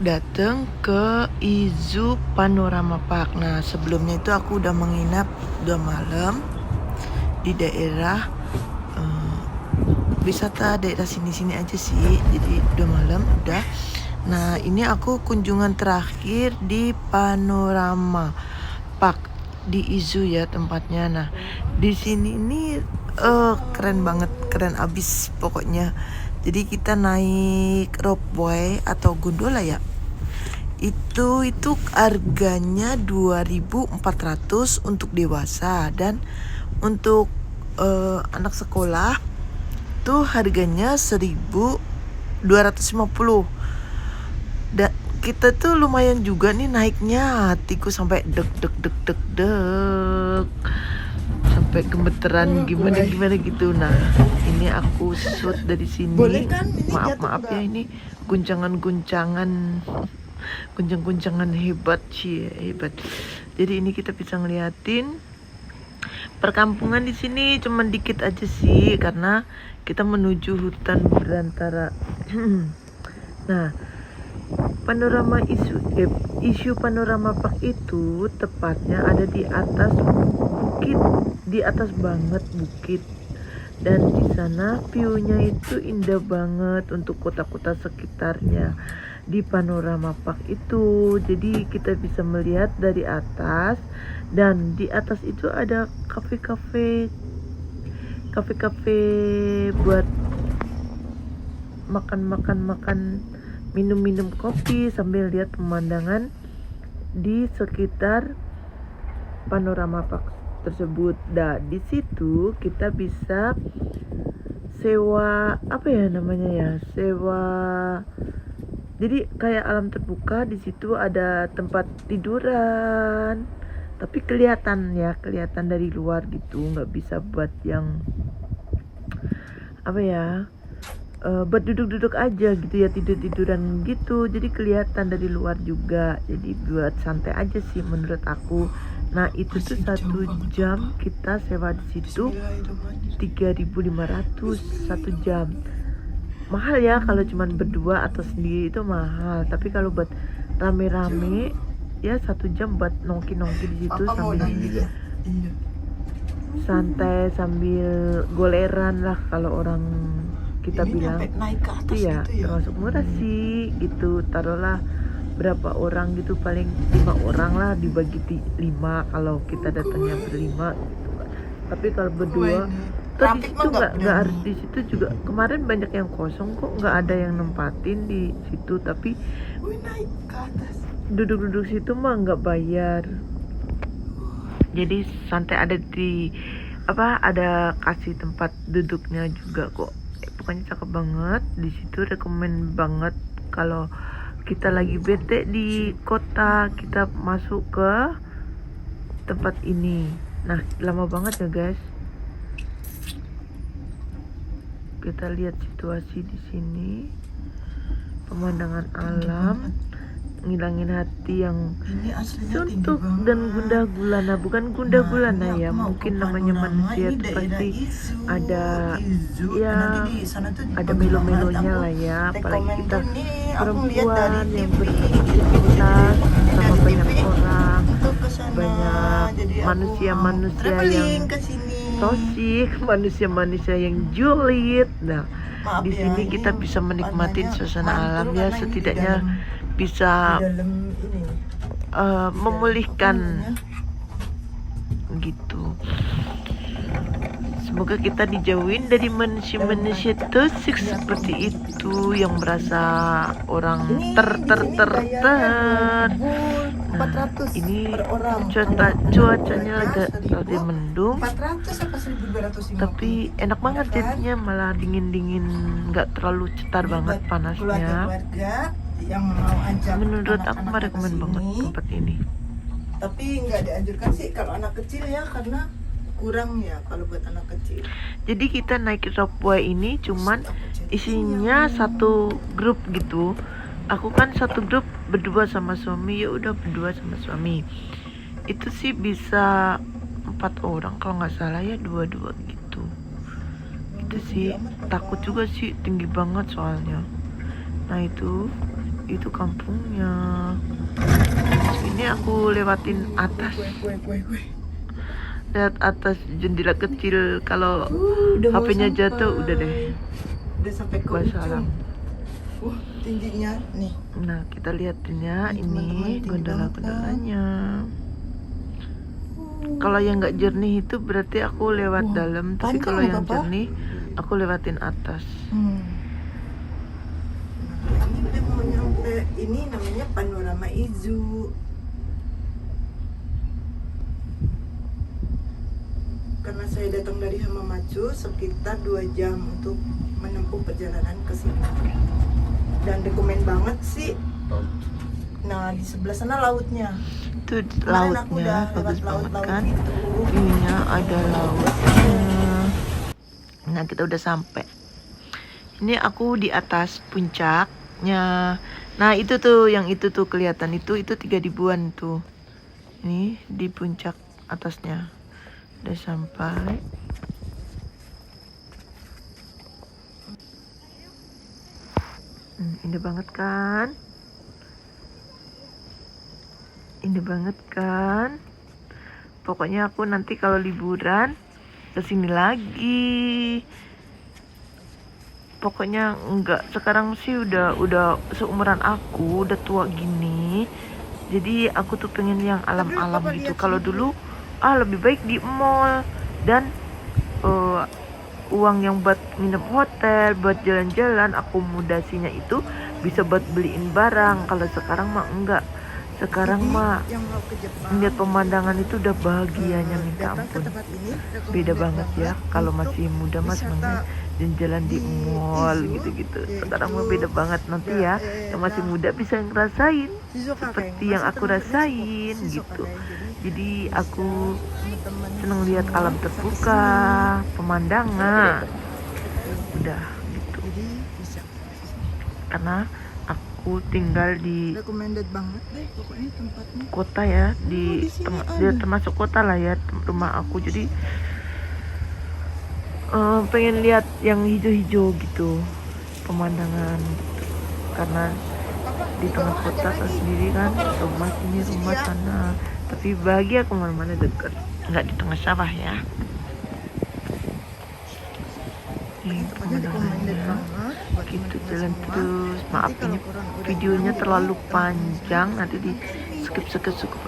datang ke Izu Panorama Park. Nah, sebelumnya itu aku udah menginap 2 malam di daerah wisata daerah sini-sini aja sih. Jadi 2 malam udah. Nah, ini aku kunjungan terakhir di Panorama Park di Izu ya tempatnya. Nah, di sini ini keren banget, keren abis pokoknya. Jadi kita naik ropeway atau gondola ya. Itu harganya 2.400 untuk dewasa, dan untuk anak sekolah tuh harganya 1.250. Dan kita tuh lumayan juga nih naiknya, hatiku sampai deg sampai gemeteran gimana gitu. Nah, ini aku shoot dari sini. Maaf ya, ini guncangan hebat sih, hebat. Jadi ini kita bisa ngeliatin perkampungan di sini, cuman dikit aja sih karena kita menuju hutan belantara. Nah, panorama isu Panorama Park itu tepatnya ada di atas bukit, di atas banget bukit, dan di sana view-nya itu indah banget untuk kota-kota sekitarnya di Panorama Park itu. Jadi kita bisa melihat dari atas, dan di atas itu ada kafe-kafe buat makan, minum kopi sambil lihat pemandangan di sekitar Panorama Park tersebut. Nah, di situ kita bisa sewa jadi kayak alam terbuka. Di situ ada tempat tiduran, tapi kelihatan dari luar gitu, nggak bisa buat yang buat duduk aja gitu ya, tiduran gitu. Jadi kelihatan dari luar juga, jadi buat santai aja sih menurut aku. Nah, itu tuh 1 jam kita sewa di situ 3.500 1 jam. Mahal ya kalau cuman berdua atau sendiri, itu mahal. Tapi kalau buat rame-rame ya 1 jam buat nongki di situ sambil santai, sambil goleran lah kalau orang kita bilang. Itu ya termasuk murah sih gitu. Taruhlah berapa orang gitu, paling 5 orang lah, dibagi 5 kalau kita datangnya berlima gitu. Tapi kalau berdua tuh di situ nggak harus di situ juga. Kemarin banyak yang kosong kok, nggak ada yang nempatin di situ. Tapi duduk situ mah nggak bayar, jadi santai. Ada kasih tempat duduknya juga kok. Pokoknya cakep banget di situ, rekomen banget kalau kita lagi bete di kota, kita masuk ke tempat ini. Nah, lama banget ya guys. Kita lihat situasi di sini, pemandangan alam, ngilangin hati yang suntuk dan gundah gulana. Bukan gundah gulana ya, mungkin namanya manusia itu pasti ada melo-melonya lah ya. Apalagi kita perempuan yang beraktivitas sama banyak orang, banyak manusia yang toksik, manusia yang julid. Nah, di sini kita bisa menikmati suasana alam ya, setidaknya bisa memulihkan gitu. Semoga kita dijauhin dari manusia toksik seperti itu yang merasa orang Nah, ini cuacanya agak mendung, tapi enak banget jadinya, malah dingin, nggak terlalu cetar banget panasnya. Menurut aku mah rekomen banget tempat ini. Tapi nggak dianjurkan sih kalau anak kecil ya, karena kurang ya kalau buat anak kecil. Jadi kita naik ropeway ini cuman isinya satu grup gitu. Aku kan satu grup berdua sama suami, ya udah berdua sama suami. Itu sih bisa 4 orang kalau nggak salah ya, 2 gitu. Itu sih takut juga sih, tinggi banget soalnya. Nah, itu itu kampungnya. Ini aku lewatin atas. Kue. Lihat atas jendela kecil. Kalau Udah mau HP-nya sampai. jatuh udah deh. Udah sampai ke Wassalam. ujung. Tingginya nih. Nah, kita liatin ya, Ini ini teman-teman, tinggi gondola-gondolanya. Kalau yang nggak jernih itu berarti aku lewat Wah, dalam, tapi panjang kalau ya, yang Papa? jernih aku lewatin atas. Nah, ini udah mau nyampe. Ini namanya Panorama Izu. Karena saya datang dari Hamamatsu sekitar 2 jam untuk menempuh perjalanan ke sini. Dan rekomen banget sih. Nah, di sebelah sana lautnya. Itu Kemarin aku udah lautnya bagus lewat banget laut-laut kan. gitu. View-nya ada lautnya. Nah, kita udah sampai. Ini aku di atas puncaknya. Nah, itu tuh yang itu tuh kelihatan itu 3 ribuan tuh. Ini di puncak atasnya. Udah sampai. Indah banget kan? Indah banget kan? Pokoknya aku nanti kalau liburan kesini lagi. Pokoknya enggak, sekarang sih udah seumuran aku, udah tua gini. Jadi aku tuh pengen yang alam-alam Papa gitu. lihat Kalau sini dulu lebih baik di mall dan uang yang buat nginep hotel, buat jalan-jalan, akomodasinya itu bisa buat beliin barang. Kalau sekarang mah enggak. Sekarang Jadi, mah yang mau ke Jepang, melihat pemandangan itu udah bahagianya minta datang ke ampun. tempat ini, Beda recommended banget ya. Kalau untuk masih muda mas wisata jalan-jalan di di mall Izu, gitu-gitu. yaitu Sekarang mah beda banget nanti ya. Yang masih muda bisa ngerasain Shizuoka seperti Ken. yang Masih aku termasuk rasain Shizuoka gitu. Ken. Jadi bisa aku teman-teman seneng lihat semua alam bisa terbuka, kesini. pemandangan. Udah gitu. Jadi bisa. Karena aku tinggal di Recommended banget deh pokoknya tempatnya. kota ya, di di sini dia ada. termasuk kota lah ya rumah aku. Jadi pengen lihat yang hijau-hijau gitu, pemandangan gitu. Karena di tengah kota sendiri kan, rumah sini rumah sana, tapi bahagia kemana-mana deket, nggak di tengah sawah ya. Ini Tempatnya recommended pemandangannya banget buat gitu, teman-teman jalan semua. terus. Maaf Nanti kalau ini kurang udah videonya hilang, terlalu jadi panjang, nanti di skip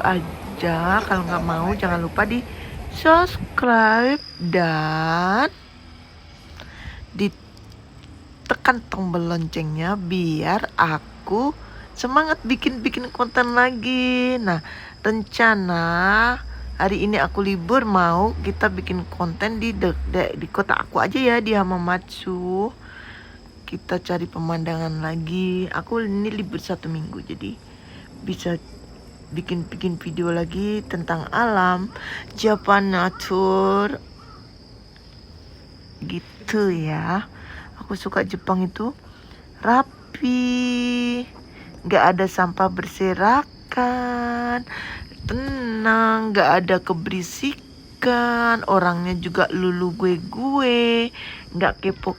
aja. Kalau nggak mau jangan lupa di subscribe dan ditekan tombol loncengnya biar aku semangat bikin konten lagi. Nah, rencana hari ini aku libur, mau kita bikin konten di kota aku aja ya, di Hamamatsu. Kita cari pemandangan lagi. Aku ini libur 1 minggu, jadi bisa bikin video lagi tentang alam Japan nature gitu ya. Aku suka Jepang itu rapi, nggak ada sampah berserakan, tenang, nggak ada keberisikan, orangnya juga lulu gue, nggak kepo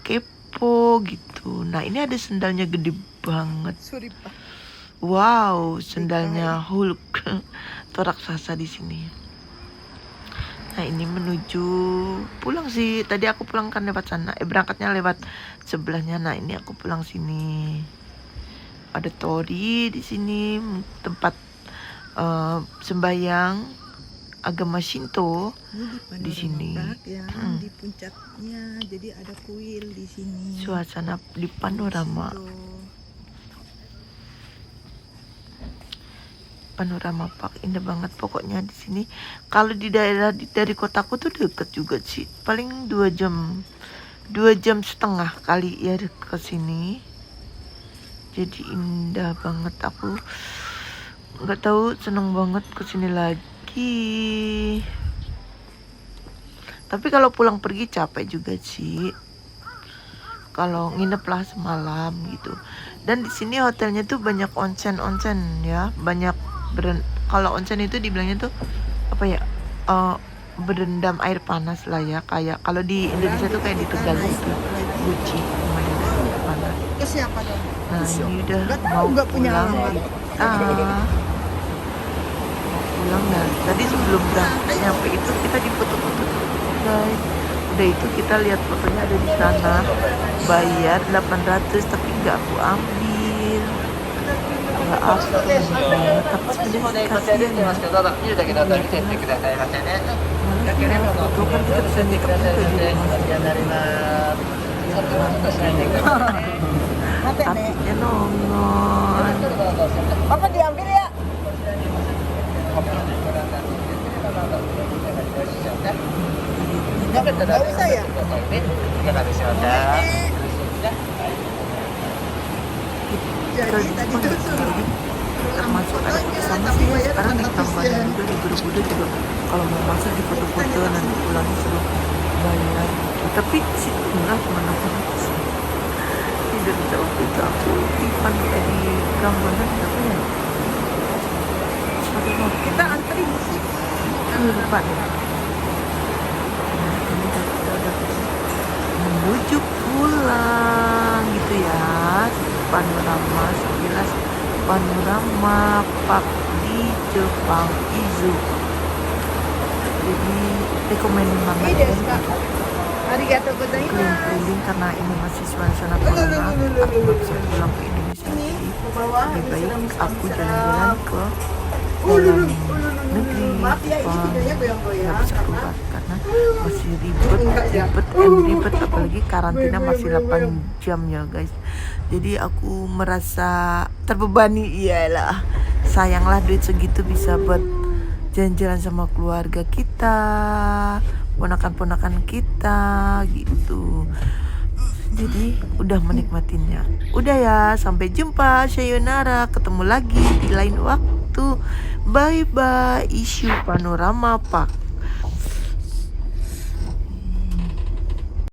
gitu. Nah, ini ada sendalnya gede banget. Sorry Pak. Wow, sendalnya Hulk atau raksasa di sini. Nah, ini menuju pulang sih. Tadi aku pulang kan lewat sana. Berangkatnya lewat sebelahnya. Nah, ini aku pulang sini. Ada tori di sini, tempat sembahyang agama Shinto di sini. Yang di puncaknya, jadi ada kuil di sini. Suasana di panorama. Panorama Park indah banget pokoknya di sini. Kalau di daerah dari kotaku tuh deket juga sih, paling 2 jam 2,5 jam kali ya ke sini. Jadi indah banget, aku nggak tahu, seneng banget ke sini lagi. Tapi kalau pulang pergi capek juga sih. Kalau nginep lah semalam gitu. Dan di sini hotelnya tuh banyak onsen ya, banyak kalau onsen itu dibilangnya tuh apa ya, berendam air panas lah ya, kayak kalau di Indonesia tuh kayak di Tegal gitu, Guci pemandian air panas. siapa dong? Nah ini udah Nggak tahu, mau nggak punya pulang alamat. kita. Mau pulang ya. Tadi sebelum berangkat nyampe itu kita difoto-foto dulu, guys. Udah itu kita lihat fotonya ada di sana. Bayar 800 tapi nggak aku ambil. Nggak aku banget. Tapi sebenarnya kasihan ya. Foto kan kita bisa make up juga di rumah. Hatinya nongol. Apa diambil ya? Nggak usah ya? Jadi tadi tuh suruh termasuk ada sama sih sekarang ditambahin juga di Borobudur juga kalau mau masuk di foto-foto nanti pulangnya suruh bayar. Tapi sih murah cuma 600. Tidak bisa waktu itu aku Ivan di Prambanan berapa ya? kita antri musik. Lupa deh. Nah, ini kita udah menuju pulang gitu ya. Panorama sekilas panorama park di Jepang Izu. Jadi rekomen banget Ini ya deh, Kak. Arigatou gozaimasu. keliling-keliling karena ini masih suasana corona. Aku nggak bisa pulang ke Indonesia Ini lagi. ke bawah. Lebih ini baik sedang aku bisa. jalan-jalan ke dalam negeri Maaf ya, ini Jepang. videonya goyang-goyang Nggak bisa karena keluar karena masih ribet Enggak ya. ribet apalagi karantina masih 8 jam ya guys. Jadi aku merasa terbebani, iyalah sayanglah duit segitu bisa buat jalan-jalan sama keluarga kita, ponakan-ponakan kita gitu. Jadi udah menikmatinya. Udah ya, sampai jumpa, sayonara, ketemu lagi di lain waktu. Bye bye, isu Panorama Park.